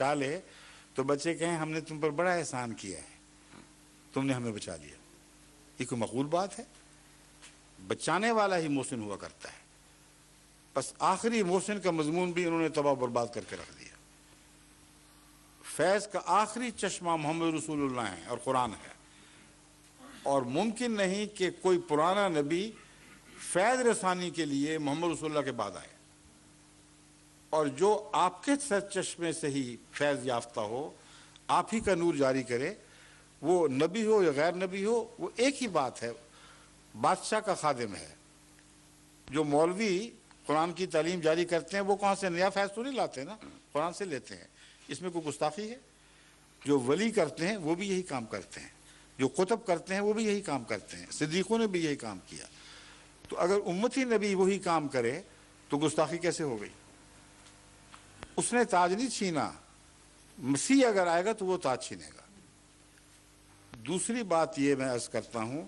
ڈالے تو بچے کہیں ہم نے تم پر بڑا احسان کیا ہے، تم نے ہمیں بچا لیا. یہ کوئی معقول بات ہے؟ بچانے والا ہی محسن ہوا کرتا ہے. بس آخری محسن کا مضمون بھی انہوں نے تباہ برباد کر کے رکھ دیا. فیض کا آخری چشمہ محمد رسول اللہ ہے اور قرآن ہے، اور ممکن نہیں کہ کوئی پرانا نبی فیض رسانی کے لیے محمد رسول اللہ کے بعد آئے، اور جو آپ کے سر چشمے سے ہی فیض یافتہ ہو، آپ ہی کا نور جاری کرے، وہ نبی ہو یا غیر نبی ہو، وہ ایک ہی بات ہے، بادشاہ کا خادم ہے. جو مولوی قرآن کی تعلیم جاری کرتے ہیں وہ کہاں سے نیا فیض تو نہیں لاتے نا، قرآن سے لیتے ہیں. اس میں کوئی گستاخی ہے؟ جو ولی کرتے ہیں وہ بھی یہی کام کرتے ہیں، جو قطب کرتے ہیں وہ بھی یہی کام کرتے ہیں، صدیقوں نے بھی یہی کام کیا. تو اگر امتی نبی وہی کام کرے تو گستاخی کیسے ہو گئی؟ اس نے تاج نہیں چھینا، مسیح اگر آئے گا تو وہ تاج چھینے گا. دوسری بات یہ میں عرض کرتا ہوں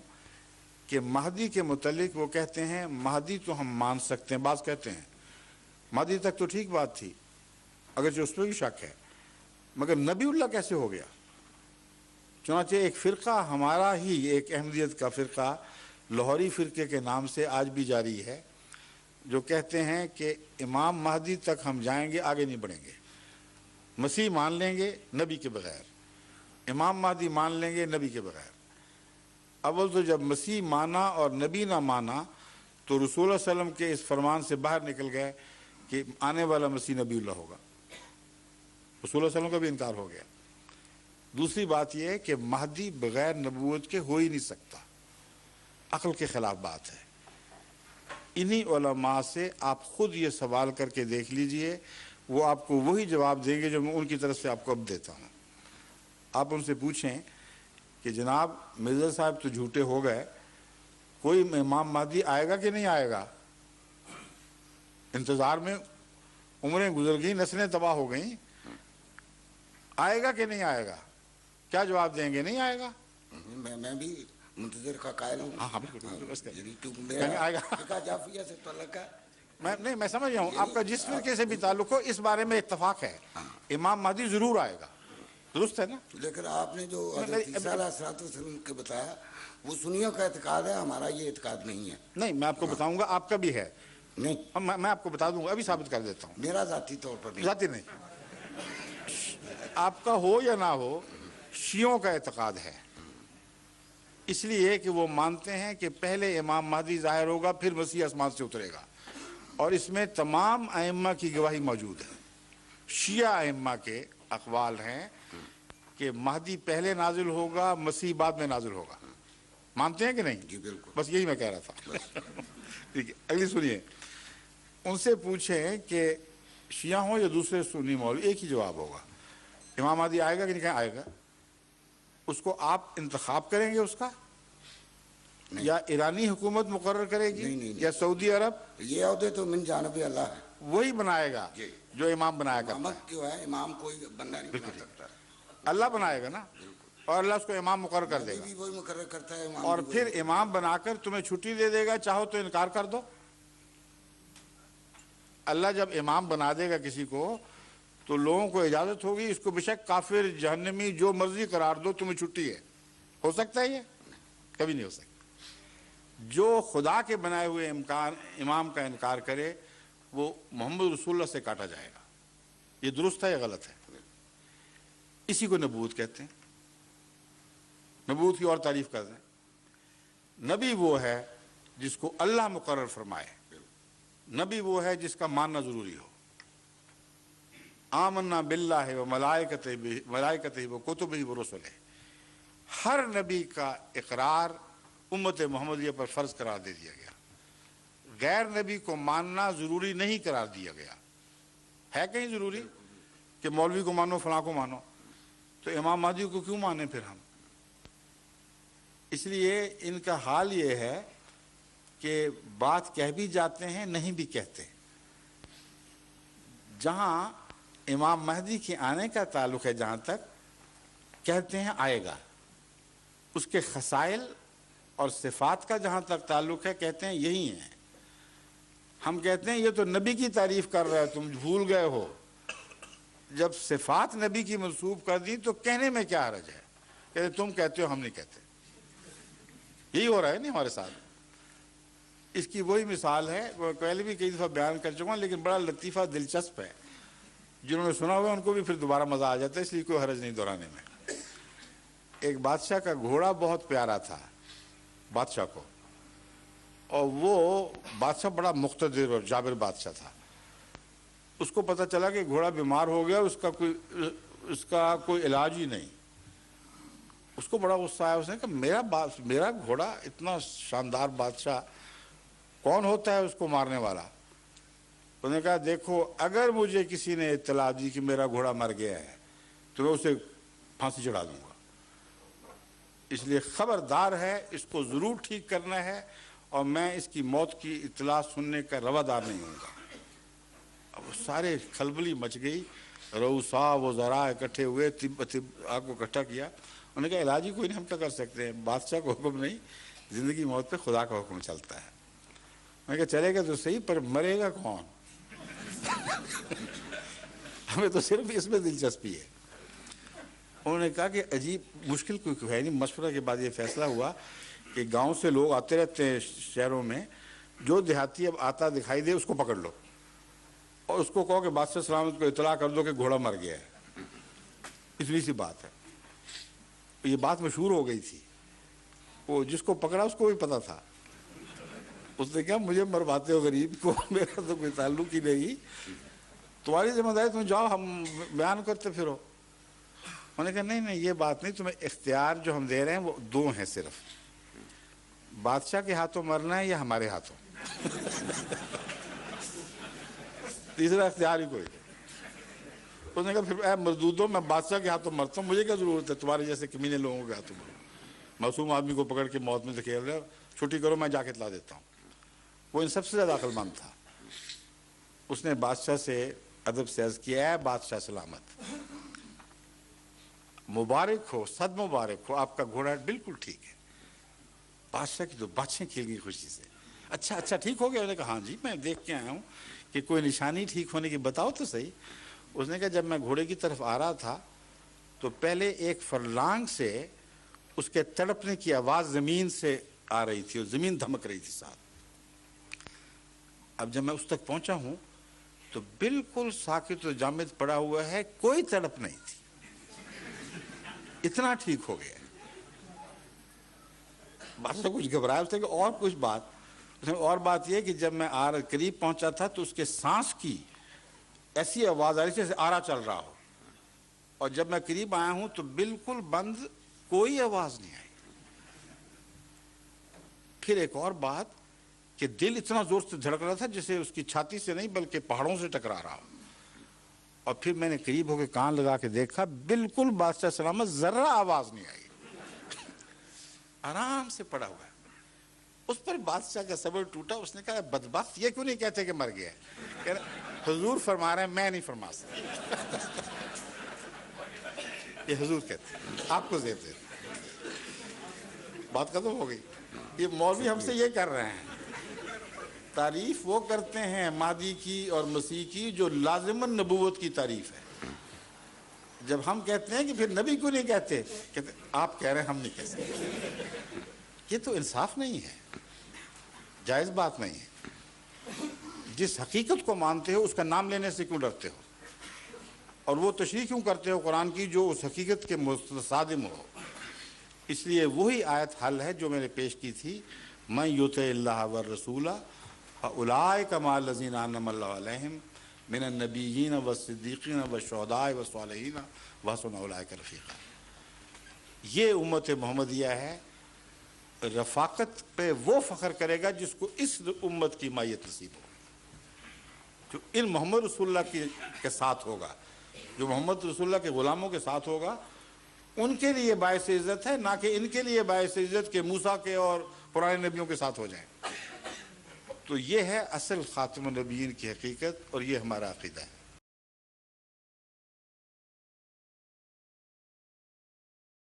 کہ مہدی کے متعلق وہ کہتے ہیں مہدی تو ہم مان سکتے ہیں، بعض کہتے ہیں مہدی تک تو ٹھیک بات تھی، اگرچہ اس پہ بھی شک ہے، مگر نبی اللہ کیسے ہو گیا؟ چنانچہ ایک فرقہ ہمارا ہی، ایک احمدیت کا فرقہ لاہوری فرقے کے نام سے آج بھی جاری ہے، جو کہتے ہیں کہ امام مہدی تک ہم جائیں گے، آگے نہیں بڑھیں گے. مسیح مان لیں گے نبی کے بغیر، امام مہدی مان لیں گے نبی کے بغیر. اول تو جب مسیح مانا اور نبی نہ مانا تو رسول اللہ علیہ وسلم کے اس فرمان سے باہر نکل گئے کہ آنے والا مسیح نبی اللہ ہوگا. رسول اللہ علیہ وسلم کا بھی انکار ہو گیا. دوسری بات یہ ہے کہ مہدی بغیر نبوت کے ہو ہی نہیں سکتا، عقل کے خلاف بات ہے. انہی علماء سے آپ خود یہ سوال کر کے دیکھ لیجئے، وہ آپ کو وہی جواب دیں گے جو میں ان کی طرف سے آپ کو اب دیتا ہوں. آپ ان سے پوچھیں کہ جناب مرزا صاحب تو جھوٹے ہو گئے، کوئی امام مہدی آئے گا کہ نہیں آئے گا؟ انتظار میں عمریں گزر گئیں، نسلیں تباہ ہو گئیں، آئے گا کہ نہیں آئے گا؟ کیا جواب دیں گے؟ نہیں آئے گا. میں بھی منتظر کا قائل ہوں. ہاں بالکل آئے گا جعفریہ سے تعلق ہے. میں سمجھ رہا ہوں آپ کا جس فرقے سے بھی تعلق ہو، اس بارے میں اتفاق ہے، امام مہدی ضرور آئے گا. درست ہے نا؟ لیکن آپ نے جو حضرت عیسیٰ علیہ السلام کے بتایا وہ سنیوں کا اعتقاد ہے، ہمارا یہ اعتقاد نہیں ہے. نہیں، میں آپ کو بتاؤں گا، آپ کا بھی ہے. نہیں، میں آپ کو بتا دوں گا، ابھی ثابت کر دیتا ہوں. میرا ذاتی طور پر نہیں. ذاتی نہیں، آپ کا ہو یا نہ ہو، شیعوں کا اعتقاد ہے. اس لیے کہ وہ مانتے ہیں کہ پہلے امام مہدی ظاہر ہوگا، پھر مسیح آسمان سے اترے گا، اور اس میں تمام ائمہ کی گواہی موجود ہے. شیعہ ائمہ کے اقوال ہیں کہ مہدی پہلے نازل ہوگا، مسیح بعد میں نازل ہوگا. مانتے ہیں کہ نہیں؟ جی بالکل. بس یہی میں کہہ رہا تھا. ٹھیک ہے، اگلی سنیے. ان سے پوچھیں کہ شیعہ ہوں یا دوسرے سنی مولوی، ایک ہی جواب ہوگا، امام مہدی آئے گا کہ نہیں آئے گا. اس کو آپ انتخاب کریں گے اس کا، یا ایرانی حکومت مقرر کرے گی، یا سعودی عرب؟ یہ عہدے تو من جانب اللہ ہے، وہی بنائے گا جو امام بنایا کرتا ہے. امامت جو ہے، امام کوئی بندہ نہیں بنا سکتا، اللہ بنائے گا نا، اور اللہ اس کو امام مقرر کر دے گا. وہی مقرر کرتا ہے، اور پھر امام بنا کر تمہیں چھٹی دے دے گا، چاہو تو انکار کر دو. اللہ جب امام بنا دے گا کسی کو تو لوگوں کو اجازت ہوگی اس کو بشک کافر، جہنمی، جو مرضی قرار دو، تمہیں چھٹی ہے. ہو سکتا ہے؟ یہ کبھی نہیں ہو سکتا. جو خدا کے بنائے ہوئے امام کا انکار کرے وہ محمد رسول اللہ سے کاٹا جائے گا. یہ درست ہے یا غلط ہے؟ اسی کو نبوت کہتے ہیں. نبوت کی اور تعریف کر دیں. نبی وہ ہے جس کو اللہ مقرر فرمائے، نبی وہ ہے جس کا ماننا ضروری ہو. آمنا باللہ و ملائکتہ و کتبہ و رسلہ. ہر نبی کا اقرار امت محمدیہ پر فرض قرار دے دیا گیا. غیر نبی کو ماننا ضروری نہیں قرار دیا گیا. ہے کہیں ضروری کہ مولوی کو مانو، فلاں کو مانو؟ تو امام مہدی کو کیوں مانیں پھر ہم؟ اس لیے ان کا حال یہ ہے کہ بات کہہ بھی جاتے ہیں، نہیں بھی کہتے. جہاں امام مہدی کے آنے کا تعلق ہے، جہاں تک کہتے ہیں آئے گا. اس کے خصائل اور صفات کا جہاں تک تعلق ہے کہتے ہیں یہی ہیں. ہم کہتے ہیں یہ تو نبی کی تعریف کر رہا ہے، تم بھول گئے ہو. جب صفات نبی کی منسوب کر دی تو کہنے میں کیا حرج ہے؟ کہتے تم کہتے ہو ہم نہیں کہتے. یہی ہو رہا ہے نہیں ہمارے ساتھ. اس کی وہی مثال ہے، وہ پہلے بھی کئی دفعہ بیان کر چکا ہوں، لیکن بڑا لطیفہ دلچسپ ہے. جنہوں نے سنا ہوا ان کو بھی پھر دوبارہ مزہ آ جاتا ہے، اس لیے کوئی حرج نہیں دہرانے میں. ایک بادشاہ کا گھوڑا بہت پیارا تھا بادشاہ کو، اور وہ بادشاہ بڑا مقتدر اور جابر بادشاہ تھا. اس کو پتہ چلا کہ گھوڑا بیمار ہو گیا، اس کا کوئی علاج ہی نہیں. اس کو بڑا غصہ آیا. اس نے کہا میرا گھوڑا اتنا شاندار بادشاہ، کون ہوتا ہے اس کو مارنے والا؟ انہوں نے کہا دیکھو، اگر مجھے کسی نے اطلاع دی کہ میرا گھوڑا مر گیا ہے تو میں اسے پھانسی چڑھا دوں گا. اس لیے خبردار ہے، اس کو ضرور ٹھیک کرنا ہے، اور میں اس کی موت کی اطلاع سننے کا روادار نہیں ہوں گا. اب وہ سارے کھلبلی مچ گئی، رؤساء وزراء اکٹھے ہوئے، آپ کو اکٹھا کیا. انہوں نے کہا علاج ہی کوئی نہیں، ہم کیا کر سکتے ہیں، بادشاہ کو حکم نہیں، زندگی موت پہ خدا کا حکم چلتا ہے. میں نے کہا چلے گا تو صحیح، پر مرے گا کون؟ ہمیں تو صرف اس میں دلچسپی ہے. انہوں نے کہا کہ عجیب مشکل کوئی ہے نہیں. مشورہ کے بعد یہ فیصلہ ہوا کہ گاؤں سے لوگ آتے رہتے ہیں شہروں میں، جو دیہاتی اب آتا دکھائی دے اس کو پکڑ لو اور اس کو کہو کہ بادشاہ سلامت کو اطلاع کر دو کہ گھوڑا مر گیا ہے. اتنی سی بات ہے. یہ بات مشہور ہو گئی تھی. وہ جس کو پکڑا اس کو بھی پتا تھا. اس نے کہا مجھے مرواتے ہو غریب کو، میرا تو کوئی تعلق ہی نہیں، تمہاری ذمہ داری، تم جاؤ ہم بیان کرتے پھرو. انہوں نے کہا نہیں یہ بات نہیں، تمہیں اختیار جو ہم دے رہے ہیں وہ دو ہیں صرف، بادشاہ کے ہاتھوں مرنا ہے یا ہمارے ہاتھوں. تیسرا اختیار ہی کوئی. اس نے کہا پھر اے مردودوں، میں بادشاہ کے ہاتھوں مرتا ہوں، مجھے کیا ضرورت ہے تمہارے جیسے کمینے لوگوں کے ہاتھوں مروں. معصوم آدمی کو پکڑ کے موت میں دھکیل رہے ہو، چھٹی کرو میں جا کے لا دیتا ہوں. وہ ان سب سے زیادہ عقل مند تھا. اس نے بادشاہ سے ادب سے عرض کیا ہے بادشاہ سلامت، مبارک ہو، صد مبارک ہو، آپ کا گھوڑا بالکل ٹھیک ہے. بادشاہ کی تو بادشاہ کھیل گئی خوشی سے. اچھا ٹھیک ہو گیا؟ انہوں نے کہا ہاں جی، میں دیکھ کے آیا ہوں کہ کوئی نشانی ٹھیک ہونے کی بتاؤ تو صحیح. اس نے کہا جب میں گھوڑے کی طرف آ رہا تھا تو پہلے ایک فرلانگ سے اس کے تڑپنے کی آواز زمین سے آ رہی تھی اور زمین دھمک رہی تھی ساتھ. اب جب میں اس تک پہنچا ہوں تو بالکل ساکت و جامد پڑا ہوا ہے، کوئی تڑپ نہیں تھی. اتنا ٹھیک ہو گیا. بادشاہ کچھ گھبرایا. اس نے کہ اور کچھ بات؟ اس نے اور بات یہ کہ جب میں قریب پہنچا تھا تو اس کے سانس کی ایسی آواز آ رہی تھی جیسے آرا چل رہا ہو، اور جب میں قریب آیا ہوں تو بالکل بند، کوئی آواز نہیں آئی. پھر ایک اور بات کہ دل اتنا زور سے دھڑک رہا تھا جیسے اس کی چھاتی سے نہیں بلکہ پہاڑوں سے ٹکرا رہا ہو. اور پھر میں نے قریب ہو کے کان لگا کے دیکھا، بالکل بادشاہ سلامت، ذرہ آواز نہیں آئی، آرام سے پڑا ہوا ہے. اس پر بادشاہ کا صبر ٹوٹا. اس نے کہا بدبخت، یہ کیوں نہیں کہتے کہ مر گیا ہے؟ حضور فرما رہے ہیں، میں نہیں فرما سکتا. یہ حضور کہتے ہیں، آپ کو زیب دیتے. بات ختم ہو گئی. یہ مولوی ہم سے یہ کر رہے ہیں، تعریف وہ کرتے ہیں مہدی کی اور مسیح کی جو لازماً نبوت کی تعریف ہے. جب ہم کہتے ہیں کہ پھر نبی کیوں نہیں کہتے، کہتے آپ کہہ رہے ہیں ہم نہیں کہہ سکتے. یہ تو انصاف نہیں ہے، جائز بات نہیں ہے. جس حقیقت کو مانتے ہو اس کا نام لینے سے کیوں ڈرتے ہو، اور وہ تشریح کیوں کرتے ہو قرآن کی جو اس حقیقت کے متصادم ہو. اس لیے وہی آیت حل ہے جو میں نے پیش کی تھی، من یطع اللہ والرسول فاولئک مع الذین انعم اللہ علیہم من النبیین والصدیقین والشہداء والصالحین وحسن اولئک رفیقا. یہ امت محمدیہ ہے. رفاقت پہ وہ فخر کرے گا جس کو اس امت کی مائیت نصیب ہو، جو ان محمد رسول اللہ کے ساتھ ہوگا، جو محمد رسول اللہ کے غلاموں کے ساتھ ہوگا. ان کے لیے باعث عزت ہے، نہ کہ ان کے لیے باعث عزت کہ موسیٰ کے اور پرانے نبیوں کے ساتھ ہو جائیں. تو یہ ہے اصل خاتم النبیین کی حقیقت، اور یہ ہمارا عقیدہ ہے.